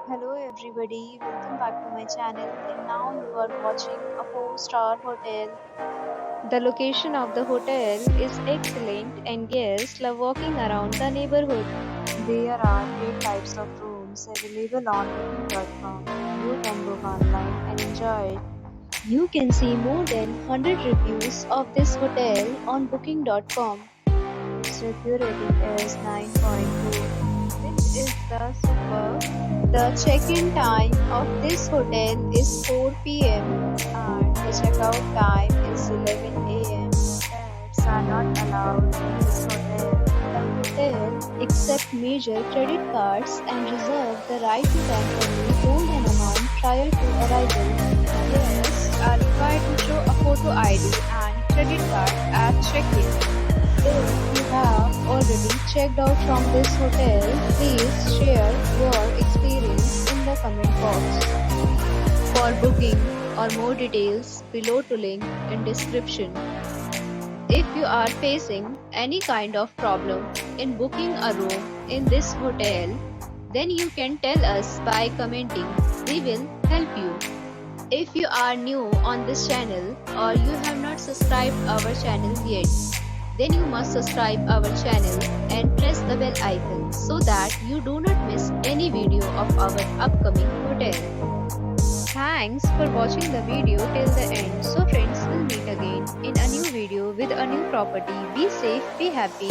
Hello everybody, welcome back to my channel and now you are watching a 4-star hotel. The location of the hotel is excellent and guests love walking around the neighborhood. There are 8 types of rooms available on booking.com. You can book online and enjoy it. You can see more than 100 reviews of this hotel on booking.com. Its review rating is 9.2, which is the superb. The check-in time of this hotel is 4 p.m. and the checkout time is 11 a.m. Pets are not allowed in this hotel. The hotel accepts major credit cards and reserves the right to temporarily hold an amount prior to arrival. Guests are required to show a photo ID and credit card at check-in. If you have already checked out from this hotel, please share your experience in the comment box. For booking or more details, below to link in description. If you are facing any kind of problem in booking a room in this hotel, then you can tell us by commenting. We will help you. If you are new on this channel or you have not subscribed our channel yet, then you must subscribe our channel and press the bell icon so that you do not miss any video of our upcoming hotel. Thanks for watching the video till the end. So friends, will meet again in a new video with a new property. Be safe, be happy.